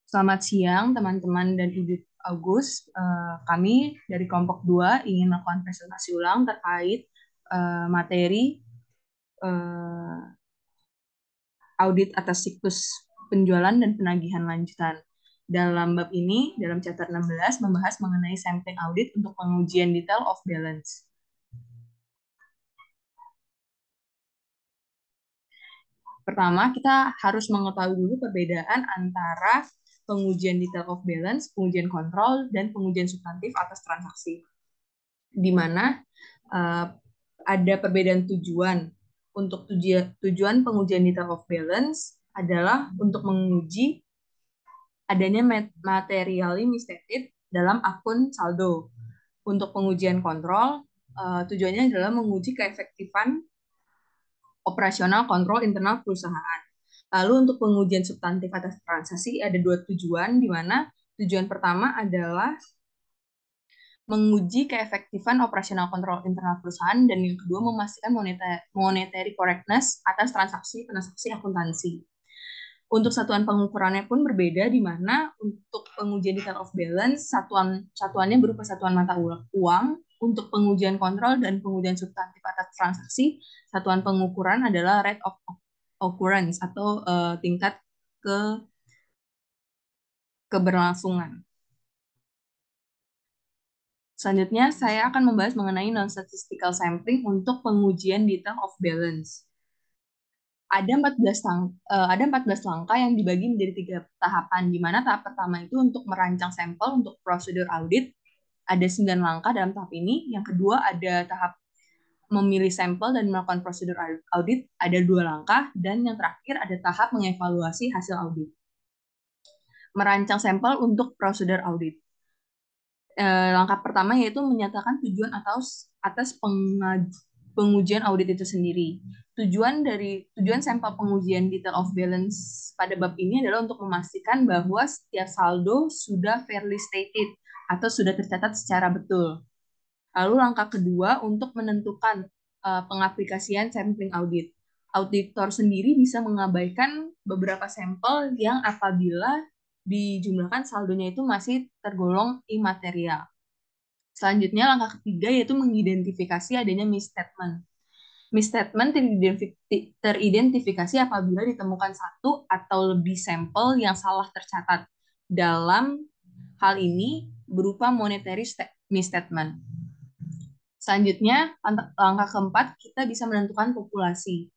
Selamat siang, teman-teman dan Ibu Agus. Kami dari kelompok 2 ingin melakukan presentasi ulang terkait materi eh, audit atas siklus penjualan dan penagihan lanjutan. Dalam bab ini, dalam chapter 16, membahas mengenai sampling audit untuk pengujian detail of balance. Pertama, kita harus mengetahui dulu perbedaan antara pengujian detail of balance, pengujian kontrol, dan pengujian substantif atas transaksi. Di mana uh, ada perbedaan tujuan. Untuk tujuan pengujian detail of balance adalah untuk menguji adanya materially misstated dalam akun saldo. Untuk pengujian kontrol, tujuannya adalah menguji keefektifan operasional kontrol internal perusahaan. Lalu untuk pengujian substantif atas transaksi ada dua tujuan, di mana tujuan pertama adalah menguji keefektifan operasional kontrol internal perusahaan, dan yang kedua memastikan monetary correctness atas transaksi akuntansi. Untuk satuan pengukurannya pun berbeda, di mana untuk pengujian detail of balance satuannya berupa satuan mata uang. Untuk pengujian kontrol dan pengujian substantif atas transaksi, satuan pengukuran adalah rate of occurrence atau tingkat keberlangsungan. Selanjutnya, saya akan membahas mengenai non-statistical sampling untuk pengujian detail of balance. Ada 14 langkah yang dibagi menjadi 3 tahapan, di mana tahap pertama itu untuk merancang sampel untuk prosedur audit. Ada 9 langkah dalam tahap ini. Yang kedua ada tahap memilih sampel dan melakukan prosedur audit, ada 2 langkah. Dan yang terakhir ada tahap mengevaluasi hasil audit. Merancang sampel untuk prosedur audit. Langkah pertama yaitu menyatakan tujuan atas pengujian audit itu sendiri. Tujuan sampel pengujian detail of balance pada bab ini adalah untuk memastikan bahwa setiap saldo sudah fairly stated atau sudah tercatat secara betul. Lalu langkah kedua untuk menentukan pengaplikasian sampling audit. Auditor sendiri bisa mengabaikan beberapa sampel yang apabila dijumlahkan saldonya itu masih tergolong imaterial. Selanjutnya langkah ketiga yaitu mengidentifikasi adanya misstatement. Misstatement teridentifikasi apabila ditemukan satu atau lebih sampel yang salah tercatat. Dalam hal ini berupa monetary misstatement. Selanjutnya, langkah keempat, kita bisa menentukan populasi.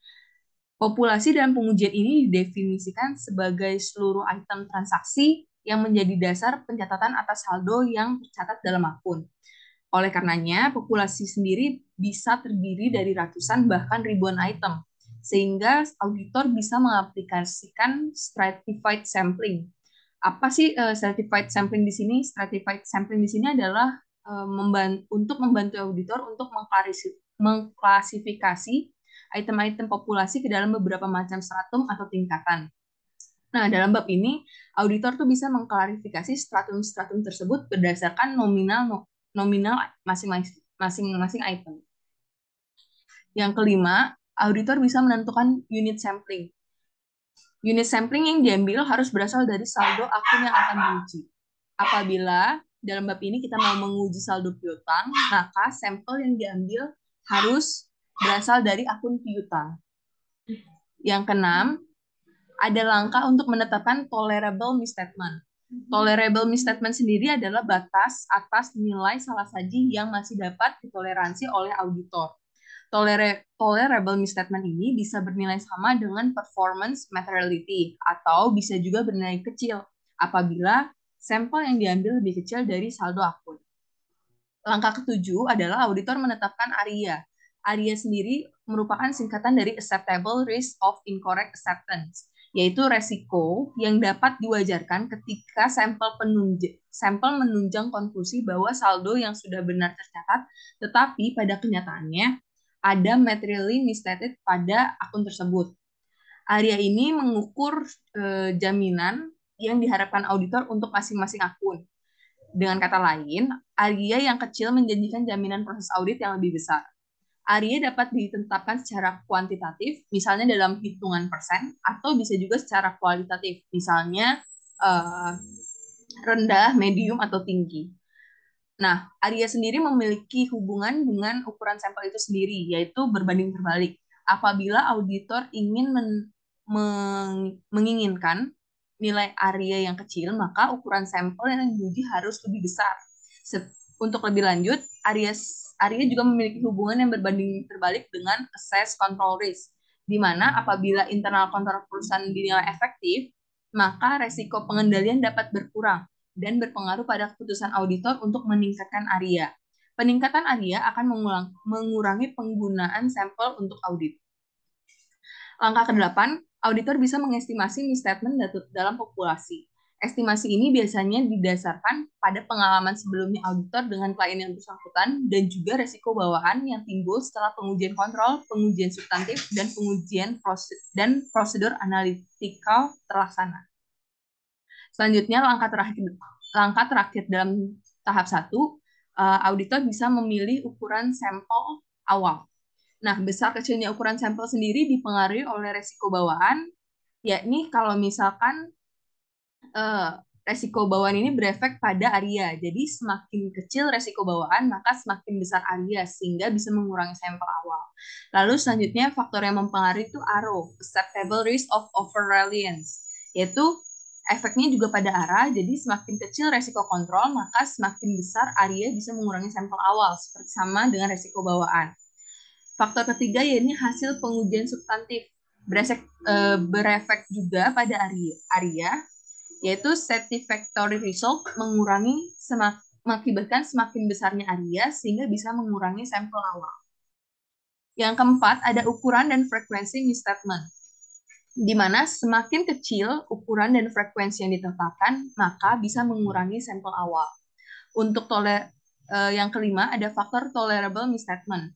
Populasi dalam pengujian ini didefinisikan sebagai seluruh item transaksi yang menjadi dasar pencatatan atas saldo yang tercatat dalam akun. Oleh karenanya, populasi sendiri bisa terdiri dari ratusan bahkan ribuan item, sehingga auditor bisa mengaplikasikan stratified sampling. Apa sih stratified sampling di sini? Stratified sampling di sini adalah untuk membantu auditor untuk mengklasifikasi item-item populasi ke dalam beberapa macam stratum atau tingkatan. Nah, dalam bab ini, auditor tuh bisa mengklarifikasi stratum-stratum tersebut berdasarkan nominal masing-masing item. Yang kelima, auditor bisa menentukan unit sampling. Unit sampling yang diambil harus berasal dari saldo akun yang akan diuji. Apabila dalam bab ini kita mau menguji saldo piutang, maka sampel yang diambil harus berasal dari akun piutang. Yang keenam, ada langkah untuk menetapkan tolerable misstatement. Tolerable misstatement sendiri adalah batas atas nilai salah saji yang masih dapat ditoleransi oleh auditor. Tolerable misstatement ini bisa bernilai sama dengan performance materiality atau bisa juga bernilai kecil apabila sampel yang diambil lebih kecil dari saldo akun. Langkah ketujuh adalah auditor menetapkan ARIA. ARIA sendiri merupakan singkatan dari Acceptable Risk of Incorrect Acceptance, yaitu resiko yang dapat diwajarkan ketika sampel menunjang konklusi bahwa saldo yang sudah benar tercatat, tetapi pada kenyataannya ada materially misstated pada akun tersebut. ARIA ini mengukur jaminan yang diharapkan auditor untuk masing-masing akun. Dengan kata lain, ARIA yang kecil menjanjikan jaminan proses audit yang lebih besar. Area dapat ditetapkan secara kuantitatif, misalnya dalam hitungan persen, atau bisa juga secara kualitatif, misalnya eh, rendah, medium, atau tinggi. Nah, area sendiri memiliki hubungan dengan ukuran sampel itu sendiri, yaitu berbanding terbalik. Apabila auditor ingin menginginkan nilai area yang kecil, maka ukuran sampel yang diuji harus lebih besar. Untuk lebih lanjut, area juga memiliki hubungan yang berbanding terbalik dengan assess control risk, di mana apabila internal kontrol perusahaan dinilai efektif, maka resiko pengendalian dapat berkurang dan berpengaruh pada keputusan auditor untuk meningkatkan area. Peningkatan area akan mengurangi penggunaan sampel untuk audit. Langkah ke-8, auditor bisa mengestimasi misstatement dalam populasi. Estimasi ini biasanya didasarkan pada pengalaman sebelumnya auditor dengan klien yang bersangkutan dan juga resiko bawaan yang timbul setelah pengujian kontrol, pengujian substantif, dan pengujian prosedur analitikal terlaksana. Selanjutnya, langkah terakhir dalam tahap 1, auditor bisa memilih ukuran sampel awal. Nah, besar kecilnya ukuran sampel sendiri dipengaruhi oleh resiko bawaan, yakni kalau misalkan resiko bawaan ini berefek pada area. Jadi semakin kecil resiko bawaan, maka semakin besar area, sehingga bisa mengurangi sampel awal. Lalu selanjutnya faktor yang mempengaruhi itu ARO, Acceptable Risk of Over-Reliance, yaitu efeknya juga pada arah, jadi semakin kecil resiko kontrol, maka semakin besar area bisa mengurangi sampel awal, seperti sama dengan resiko bawaan. Faktor ketiga yaitu hasil pengujian substantif, berefek juga pada area, yaitu satisfactory result mengakibatkan semakin besarnya area sehingga bisa mengurangi sampel awal. Yang keempat, ada ukuran dan frekuensi misstatement, di mana semakin kecil ukuran dan frekuensi yang ditetapkan, maka bisa mengurangi sampel awal. Untuk yang kelima, ada faktor tolerable misstatement.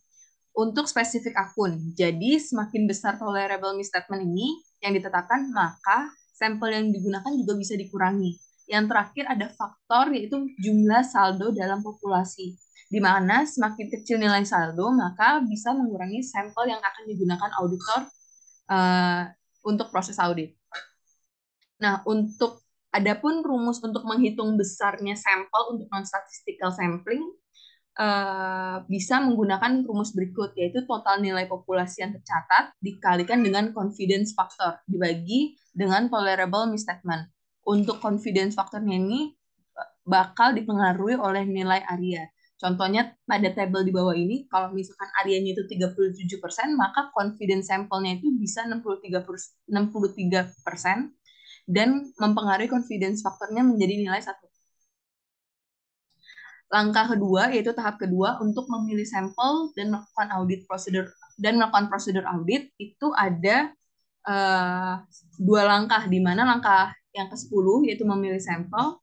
Untuk spesifik akun, jadi semakin besar tolerable misstatement ini yang ditetapkan, maka sampel yang digunakan juga bisa dikurangi. Yang terakhir ada faktor yaitu jumlah saldo dalam populasi, di mana semakin kecil nilai saldo, maka bisa mengurangi sampel yang akan digunakan auditor untuk proses audit. Nah, adapun rumus untuk menghitung besarnya sampel untuk non-statistical sampling, bisa menggunakan rumus berikut, yaitu total nilai populasi yang tercatat dikalikan dengan confidence factor dibagi dengan tolerable misstatement. Untuk confidence factornya ini bakal dipengaruhi oleh nilai area. Contohnya pada tabel di bawah ini, kalau misalkan areanya itu 37%, maka confidence sampelnya itu bisa 63% dan mempengaruhi confidence faktornya menjadi nilai 1. Langkah kedua yaitu tahap kedua untuk memilih sampel dan melakukan prosedur audit itu ada 2 langkah, di mana langkah yang ke-10 yaitu memilih sampel.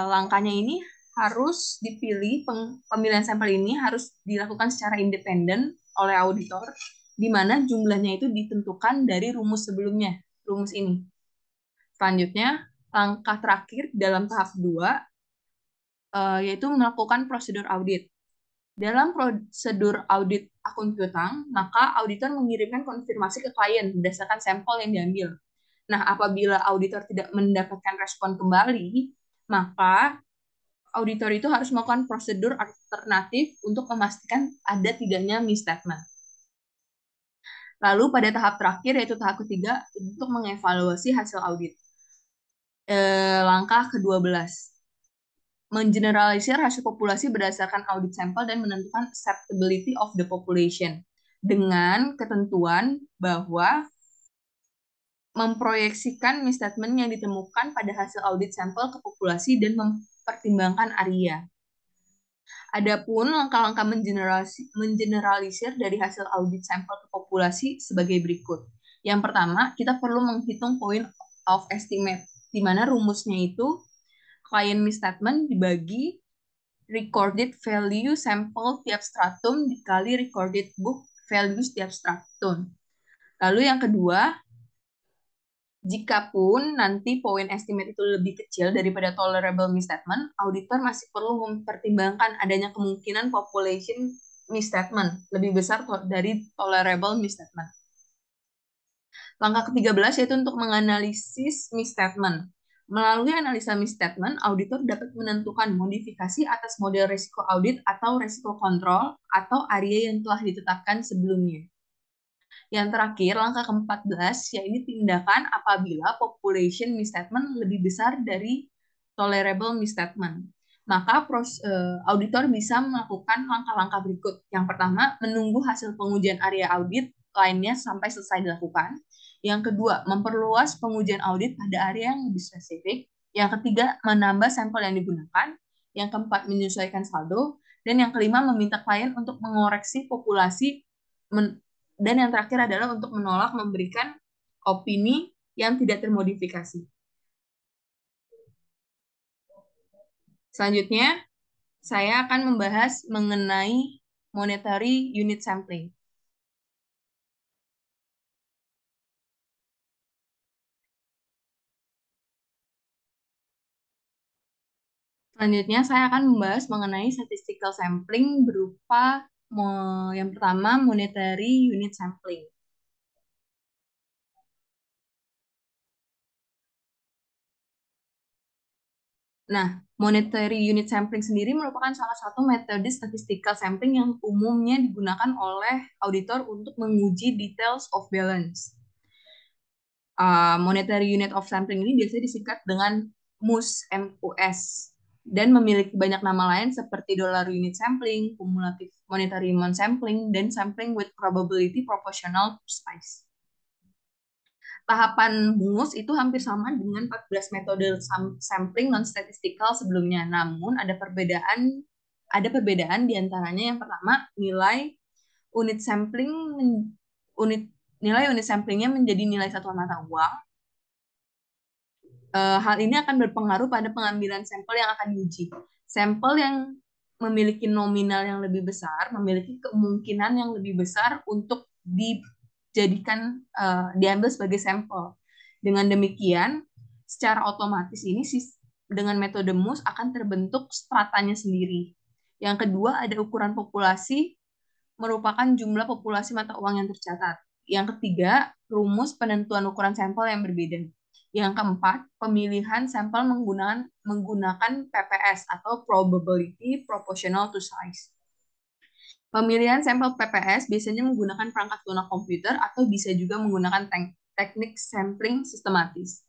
Langkahnya ini harus dipilih, pemilihan sampel ini harus dilakukan secara independen oleh auditor, di mana jumlahnya itu ditentukan dari rumus sebelumnya, rumus ini. Selanjutnya, langkah terakhir dalam tahap 2 yaitu melakukan prosedur audit. Dalam prosedur audit akun piutang, maka auditor mengirimkan konfirmasi ke klien berdasarkan sampel yang diambil. Nah, apabila auditor tidak mendapatkan respon kembali, maka auditor itu harus melakukan prosedur alternatif untuk memastikan ada tidaknya misstatement. Lalu pada tahap terakhir, yaitu tahap ketiga, untuk mengevaluasi hasil audit. Langkah ke-12, mengeneralisir hasil populasi berdasarkan audit sampel dan menentukan acceptability of the population dengan ketentuan bahwa memproyeksikan misstatement yang ditemukan pada hasil audit sampel ke populasi dan mempertimbangkan area. Adapun langkah-langkah mengeneralisir dari hasil audit sampel ke populasi sebagai berikut. Yang pertama, kita perlu menghitung point of estimate, di mana rumusnya itu client misstatement dibagi recorded value sampel tiap stratum dikali recorded book values tiap stratum. Lalu yang kedua, jikapun nanti point estimate itu lebih kecil daripada tolerable misstatement, auditor masih perlu mempertimbangkan adanya kemungkinan population misstatement, lebih besar dari tolerable misstatement. Langkah ke-13 yaitu untuk menganalisis misstatement. Melalui analisa misstatement, auditor dapat menentukan modifikasi atas model risiko audit atau risiko kontrol atau area yang telah ditetapkan sebelumnya. Yang terakhir, langkah ke-14, yaitu tindakan apabila population misstatement lebih besar dari tolerable misstatement. Maka auditor bisa melakukan langkah-langkah berikut. Yang pertama, menunggu hasil pengujian area audit lainnya sampai selesai dilakukan. Yang kedua, memperluas pengujian audit pada area yang lebih spesifik. Yang ketiga, menambah sampel yang digunakan. Yang keempat, menyesuaikan saldo. Dan yang kelima, meminta klien untuk mengoreksi populasi dan yang terakhir adalah untuk menolak memberikan opini yang tidak termodifikasi. Selanjutnya, saya akan membahas mengenai monetary unit sampling. Selanjutnya, saya akan membahas mengenai statistical sampling berupa yang pertama, monetary unit sampling. Nah, monetary unit sampling sendiri merupakan salah satu metode statistical sampling yang umumnya digunakan oleh auditor untuk menguji details of balance. Monetary unit of sampling ini biasanya disingkat dengan MUS, MUS, dan memiliki banyak nama lain seperti dollar unit sampling, cumulative monetary amount sampling, dan sampling with probability proportional to size. Tahapan MUS itu hampir sama dengan 14 metode sampling non-statistical sebelumnya, namun ada perbedaan di antaranya. Yang pertama, unit sampling unit nilai unit samplingnya menjadi nilai satuan mata uang. Hal ini akan berpengaruh pada pengambilan sampel yang akan diuji. Sampel yang memiliki nominal yang lebih besar memiliki kemungkinan yang lebih besar untuk diambil sebagai sampel. Dengan demikian, secara otomatis ini dengan metode MUS akan terbentuk stratanya sendiri. Yang kedua, ada ukuran populasi merupakan jumlah populasi mata uang yang tercatat. Yang ketiga, rumus penentuan ukuran sampel yang berbeda. Yang keempat, pemilihan sampel menggunakan PPS atau probability proportional to size. Pemilihan sampel PPS biasanya menggunakan perangkat lunak komputer atau bisa juga menggunakan teknik sampling sistematis.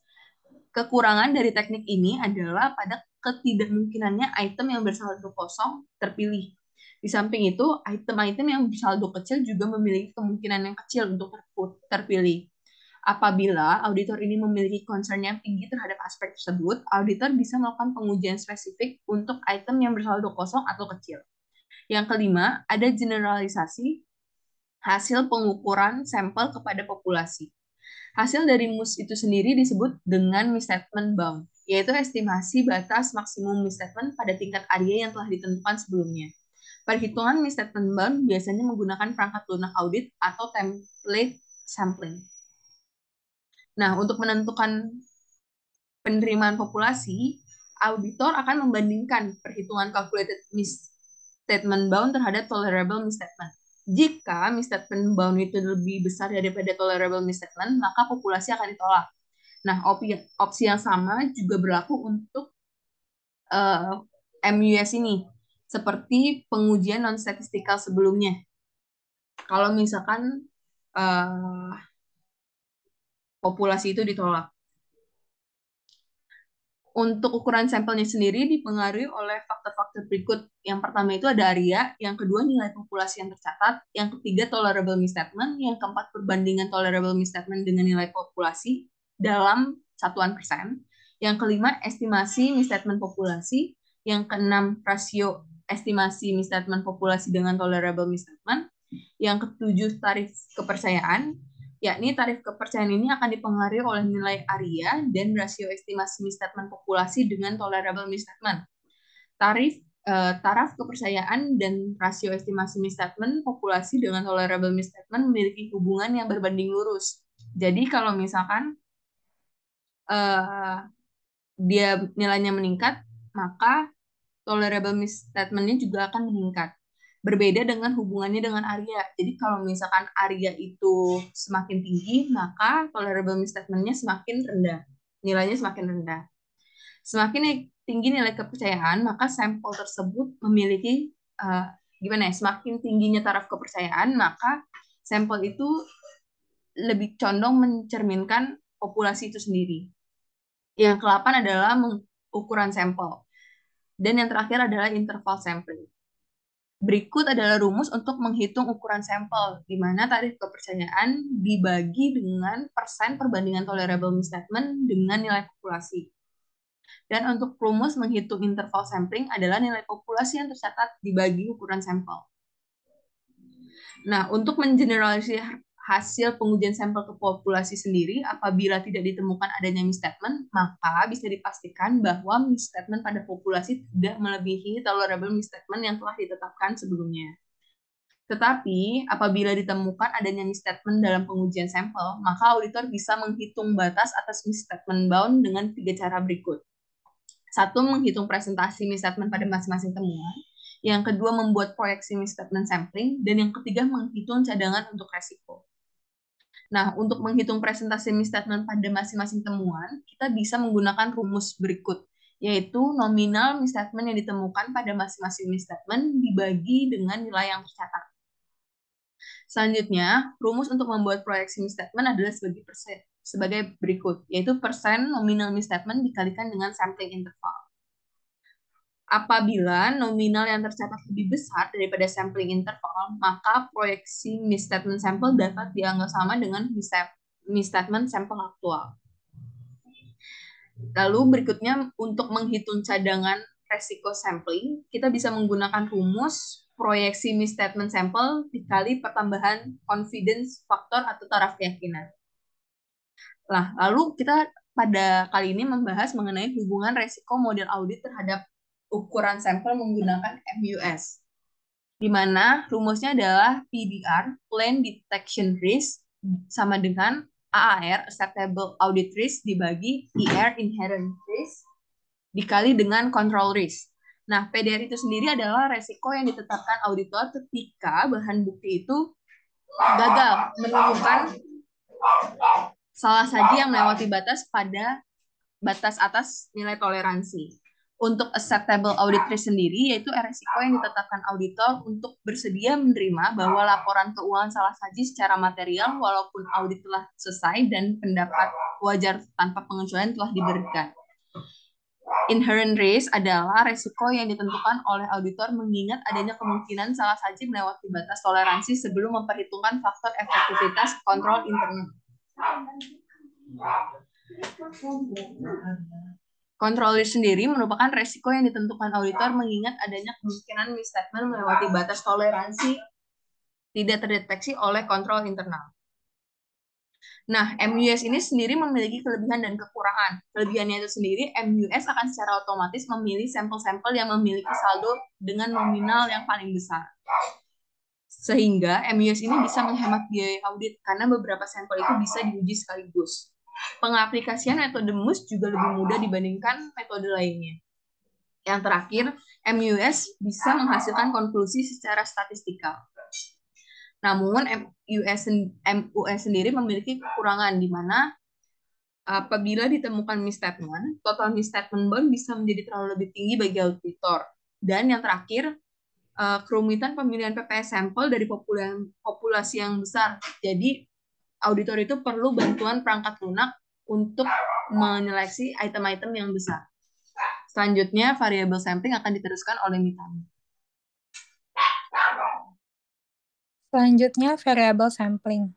Kekurangan dari teknik ini adalah pada ketidakmungkinannya item yang bersaldo kosong terpilih. Di samping itu, item-item yang bersaldo kecil juga memiliki kemungkinan yang kecil untuk terpilih. Apabila auditor ini memiliki concern yang tinggi terhadap aspek tersebut, auditor bisa melakukan pengujian spesifik untuk item yang bersaldo kosong atau kecil. Yang kelima, ada generalisasi hasil pengukuran sampel kepada populasi. Hasil dari MUS itu sendiri disebut dengan misstatement bound, yaitu estimasi batas maksimum misstatement pada tingkat area yang telah ditentukan sebelumnya. Perhitungan misstatement bound biasanya menggunakan perangkat lunak audit atau template sampling. Nah, untuk menentukan penerimaan populasi, auditor akan membandingkan perhitungan calculated misstatement bound terhadap tolerable misstatement. Jika misstatement bound itu lebih besar daripada tolerable misstatement, maka populasi akan ditolak. Nah, opsi yang sama juga berlaku untuk MUS ini, seperti pengujian non-statistikal sebelumnya. Kalau misalkan populasi itu ditolak. Untuk ukuran sampelnya sendiri dipengaruhi oleh faktor-faktor berikut. Yang pertama itu ada area, yang kedua nilai populasi yang tercatat, yang ketiga tolerable misstatement, yang keempat perbandingan tolerable misstatement dengan nilai populasi dalam satuan persen, yang kelima estimasi misstatement populasi, yang keenam rasio estimasi misstatement populasi dengan tolerable misstatement, yang ketujuh tarif kepercayaan, yakni tarif kepercayaan ini akan dipengaruhi oleh nilai area dan rasio estimasi misstatement populasi dengan tolerable misstatement. Taraf kepercayaan dan rasio estimasi misstatement populasi dengan tolerable misstatement memiliki hubungan yang berbanding lurus. Jadi kalau misalkan dia nilainya meningkat, maka tolerable misstatement-nya juga akan meningkat. Berbeda dengan hubungannya dengan area. Jadi kalau misalkan area itu semakin tinggi, maka tolerable misstatement-nya semakin rendah. Nilainya semakin rendah. Semakin tinggi nilai kepercayaan, maka sampel tersebut memiliki gimana ya? Semakin tingginya taraf kepercayaan, maka sampel itu lebih condong mencerminkan populasi itu sendiri. Yang ke-8 adalah ukuran sampel. Dan yang terakhir adalah interval sampling. Berikut adalah rumus untuk menghitung ukuran sampel, di mana tarif kepercayaan dibagi dengan persen perbandingan tolerable misstatement dengan nilai populasi. Dan untuk rumus menghitung interval sampling adalah nilai populasi yang tercatat dibagi ukuran sampel. Nah, untuk mengeneralisir hasil pengujian sampel ke populasi sendiri, apabila tidak ditemukan adanya misstatement, maka bisa dipastikan bahwa misstatement pada populasi tidak melebihi tolerable misstatement yang telah ditetapkan sebelumnya. Tetapi, apabila ditemukan adanya misstatement dalam pengujian sampel, maka auditor bisa menghitung batas atas misstatement bound dengan 3 cara berikut. Satu, menghitung presentasi misstatement pada masing-masing temuan. Yang kedua, membuat proyeksi misstatement sampling. Dan yang ketiga, menghitung cadangan untuk resiko. Nah, untuk menghitung presentasi misstatement pada masing-masing temuan, kita bisa menggunakan rumus berikut, yaitu nominal misstatement yang ditemukan pada masing-masing misstatement dibagi dengan nilai yang tercatat. Selanjutnya, rumus untuk membuat proyeksi misstatement adalah sebagai berikut, yaitu persen nominal misstatement dikalikan dengan sampling interval. Apabila nominal yang tercatat lebih besar daripada sampling interval, maka proyeksi misstatement sampel dapat dianggap sama dengan misstatement sampel aktual. Lalu berikutnya, untuk menghitung cadangan resiko sampling, kita bisa menggunakan rumus proyeksi misstatement sampel dikali pertambahan confidence factor atau taraf keyakinan. Nah, lalu kita pada kali ini membahas mengenai hubungan resiko model audit terhadap ukuran sampel menggunakan MUS, di mana rumusnya adalah PDR, Plan Detection Risk, sama dengan AAR, Acceptable Audit Risk, dibagi IR, Inherent Risk, dikali dengan Control Risk. Nah, PDR itu sendiri adalah resiko yang ditetapkan auditor ketika bahan bukti itu gagal menemukan salah saji yang melewati batas pada batas atas nilai toleransi. Untuk acceptable audit risk sendiri, yaitu resiko yang ditetapkan auditor untuk bersedia menerima bahwa laporan keuangan salah saji secara material walaupun audit telah selesai dan pendapat wajar tanpa pengecualian telah diberikan. Inherent risk adalah resiko yang ditentukan oleh auditor mengingat adanya kemungkinan salah saji melewati batas toleransi sebelum memperhitungkan faktor efektivitas kontrol internal. Control risk sendiri merupakan resiko yang ditentukan auditor mengingat adanya kemungkinan misstatement melewati batas toleransi tidak terdeteksi oleh kontrol internal. Nah, MUS ini sendiri memiliki kelebihan dan kekurangan. Kelebihannya itu sendiri, MUS akan secara otomatis memilih sampel-sampel yang memiliki saldo dengan nominal yang paling besar. Sehingga MUS ini bisa menghemat biaya audit karena beberapa sampel itu bisa diuji sekaligus. Pengaplikasian metode MUS juga lebih mudah dibandingkan metode lainnya. Yang terakhir, MUS bisa menghasilkan konklusi secara statistikal. Namun MUS sendiri memiliki kekurangan di mana apabila ditemukan misstatement, total misstatement bound bisa menjadi terlalu lebih tinggi bagi auditor. Dan yang terakhir, kerumitan pemilihan PPS sampel dari populasi yang besar. Jadi auditor itu perlu bantuan perangkat lunak untuk menyeleksi item-item yang besar. Selanjutnya, variable sampling akan diteruskan oleh Mitani. Selanjutnya, variable sampling.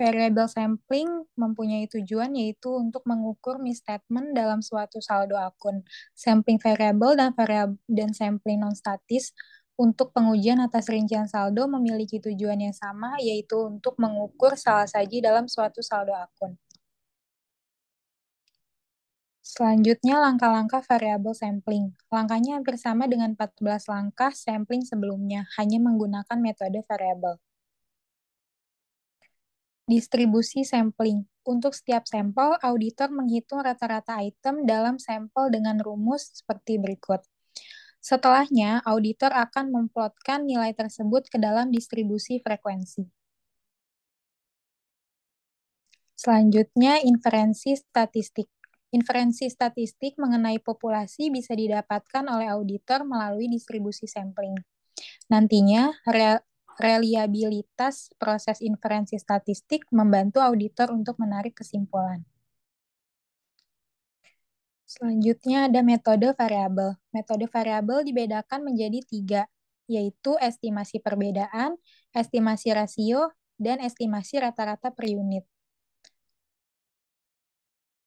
Variable sampling mempunyai tujuan yaitu untuk mengukur misstatement dalam suatu saldo akun. Sampling variable dan sampling non-statis untuk pengujian atas rincian saldo memiliki tujuan yang sama, yaitu untuk mengukur salah saji dalam suatu saldo akun. Selanjutnya, langkah-langkah variable sampling. Langkahnya hampir sama dengan 14 langkah sampling sebelumnya, hanya menggunakan metode variable. Distribusi sampling. Untuk setiap sampel, auditor menghitung rata-rata item dalam sampel dengan rumus seperti berikut. Setelahnya, auditor akan memplotkan nilai tersebut ke dalam distribusi frekuensi. Selanjutnya, inferensi statistik. Inferensi statistik mengenai populasi bisa didapatkan oleh auditor melalui distribusi sampling. Nantinya, reliabilitas proses inferensi statistik membantu auditor untuk menarik kesimpulan. Selanjutnya ada metode variabel. Metode variabel dibedakan menjadi 3, yaitu estimasi perbedaan, estimasi rasio, dan estimasi rata-rata per unit.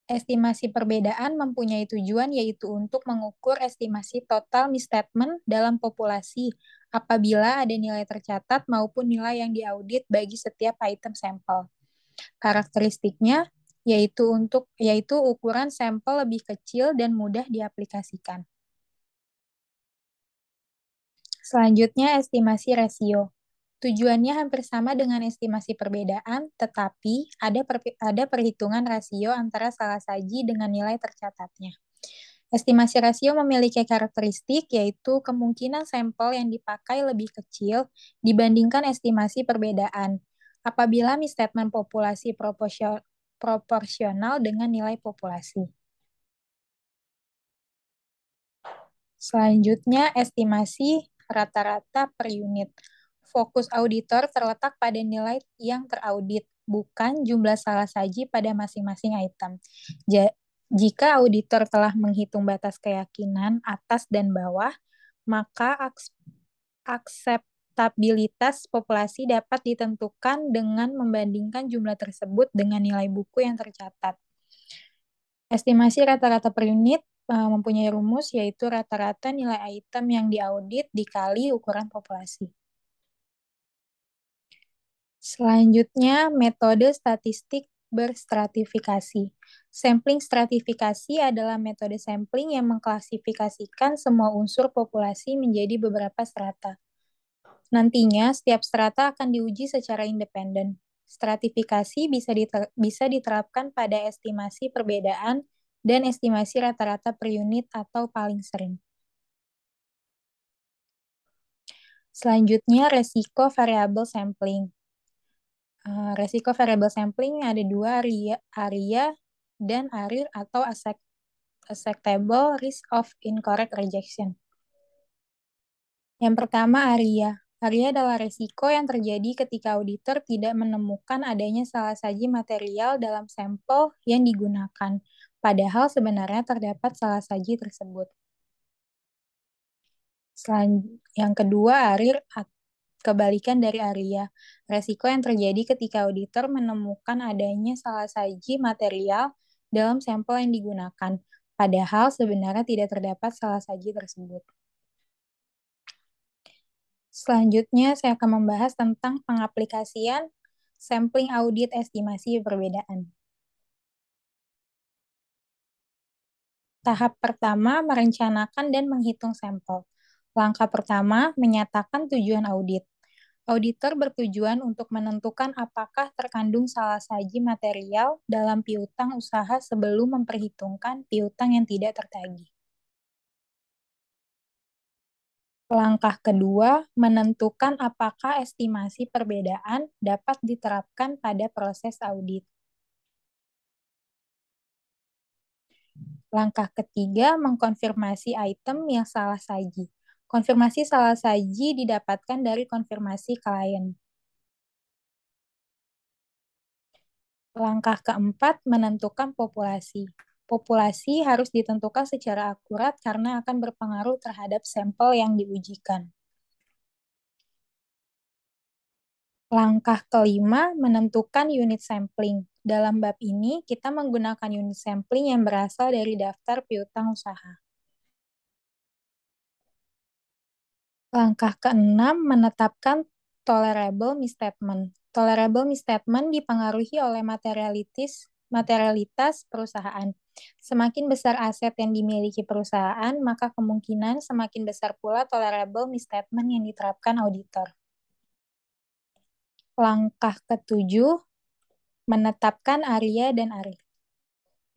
Estimasi perbedaan mempunyai tujuan yaitu untuk mengukur estimasi total misstatement dalam populasi apabila ada nilai tercatat maupun nilai yang diaudit bagi setiap item sampel. Karakteristiknya yaitu ukuran sampel lebih kecil dan mudah diaplikasikan. Selanjutnya estimasi rasio. Tujuannya hampir sama dengan estimasi perbedaan, tetapi ada perhitungan rasio antara salah saji dengan nilai tercatatnya. Estimasi rasio memiliki karakteristik yaitu kemungkinan sampel yang dipakai lebih kecil dibandingkan estimasi perbedaan apabila misstatement populasi proporsional dengan nilai populasi. Selanjutnya, estimasi rata-rata per unit. Fokus auditor terletak pada nilai yang teraudit, bukan jumlah salah saji pada masing-masing item. Jika auditor telah menghitung batas keyakinan atas dan bawah, maka akseptabilitas populasi dapat ditentukan dengan membandingkan jumlah tersebut dengan nilai buku yang tercatat. Estimasi rata-rata per unit mempunyai rumus yaitu rata-rata nilai item yang diaudit dikali ukuran populasi. Selanjutnya, metode statistik berstratifikasi. Sampling stratifikasi adalah metode sampling yang mengklasifikasikan semua unsur populasi menjadi beberapa strata. Nantinya, setiap strata akan diuji secara independen. Stratifikasi bisa diterapkan pada estimasi perbedaan dan estimasi rata-rata per unit atau paling sering. Selanjutnya, resiko variabel sampling. Resiko variabel sampling ada 2, ARIA dan ARIR atau Acceptable Risk of Incorrect Rejection. Yang pertama, ARIA. ARIA adalah resiko yang terjadi ketika auditor tidak menemukan adanya salah saji material dalam sampel yang digunakan, padahal sebenarnya terdapat salah saji tersebut. Yang kedua, ARIR, kebalikan dari ARIA. Resiko yang terjadi ketika auditor menemukan adanya salah saji material dalam sampel yang digunakan, padahal sebenarnya tidak terdapat salah saji tersebut. Selanjutnya, saya akan membahas tentang pengaplikasian sampling audit estimasi perbedaan. Tahap pertama, merencanakan dan menghitung sampel. Langkah pertama, menyatakan tujuan audit. Auditor bertujuan untuk menentukan apakah terkandung salah saji material dalam piutang usaha sebelum memperhitungkan piutang yang tidak tertagih. Langkah kedua, menentukan apakah estimasi perbedaan dapat diterapkan pada proses audit. Langkah ketiga, mengkonfirmasi item yang salah saji. Konfirmasi salah saji didapatkan dari konfirmasi klien. Langkah keempat, menentukan populasi. Populasi harus ditentukan secara akurat karena akan berpengaruh terhadap sampel yang diujikan. Langkah kelima, menentukan unit sampling. Dalam bab ini, kita menggunakan unit sampling yang berasal dari daftar piutang usaha. Langkah keenam, menetapkan tolerable misstatement. Tolerable misstatement dipengaruhi oleh materialitas perusahaan. Semakin besar aset yang dimiliki perusahaan, maka kemungkinan semakin besar pula tolerable misstatement yang diterapkan auditor. Langkah ketujuh, menetapkan ARIA dan ARIR.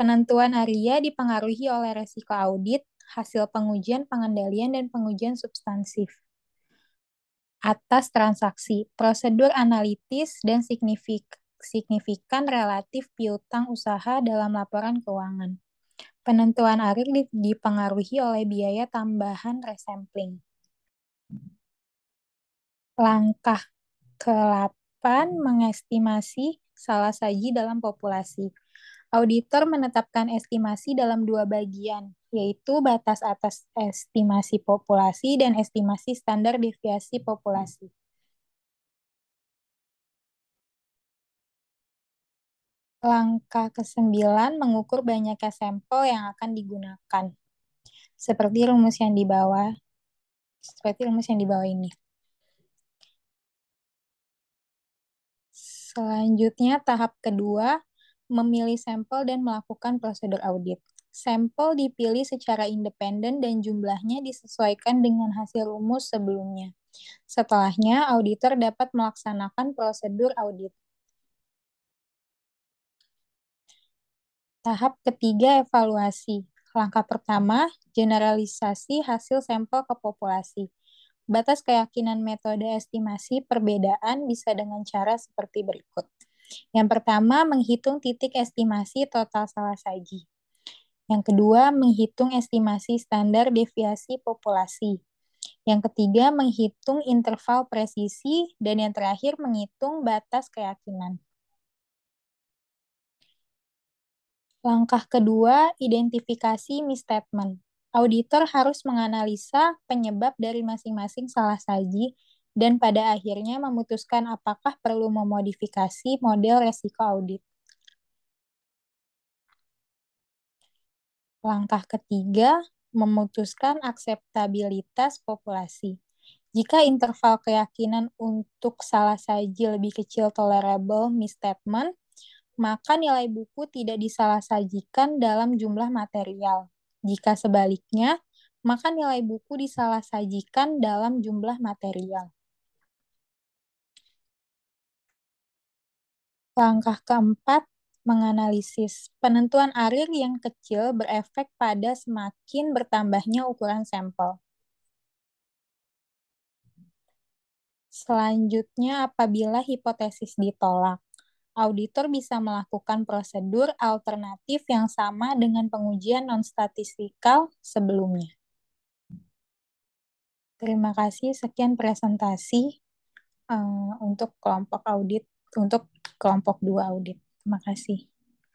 Penentuan ARIA dipengaruhi oleh resiko audit, hasil pengujian, pengendalian, dan pengujian substansif atas transaksi, prosedur analitis, dan signifikan relatif piutang usaha dalam laporan keuangan. Penentuan ARIR dipengaruhi oleh biaya tambahan resampling. Langkah ke-8 mengestimasi salah saji dalam populasi. Auditor menetapkan estimasi dalam dua bagian, yaitu batas atas estimasi populasi dan estimasi standar deviasi populasi. Langkah ke-9 mengukur banyaknya sampel yang akan digunakan. Seperti rumus yang di bawah ini. Selanjutnya, tahap kedua, memilih sampel dan melakukan prosedur audit. Sampel dipilih secara independen dan jumlahnya disesuaikan dengan hasil rumus sebelumnya. Setelahnya, auditor dapat melaksanakan prosedur audit. Tahap ketiga, evaluasi. Langkah pertama, generalisasi hasil sampel ke populasi. Batas keyakinan metode estimasi perbedaan bisa dengan cara seperti berikut. Yang pertama, menghitung titik estimasi total salah saji. Yang kedua, menghitung estimasi standar deviasi populasi. Yang ketiga, menghitung interval presisi. Dan yang terakhir, menghitung batas keyakinan. Langkah kedua, identifikasi misstatement. Auditor harus menganalisa penyebab dari masing-masing salah saji dan pada akhirnya memutuskan apakah perlu memodifikasi model resiko audit. Langkah ketiga, memutuskan akseptabilitas populasi. Jika interval keyakinan untuk salah saji lebih kecil tolerable misstatement, maka nilai buku tidak disalah-sajikan dalam jumlah material. Jika sebaliknya, maka nilai buku disalah-sajikan dalam jumlah material. Langkah keempat, menganalisis. Penentuan ARIR yang kecil berefek pada semakin bertambahnya ukuran sampel. Selanjutnya, apabila hipotesis ditolak, auditor bisa melakukan prosedur alternatif yang sama dengan pengujian non-statistikal sebelumnya. Terima kasih, sekian presentasi untuk kelompok 2 audit. Terima kasih.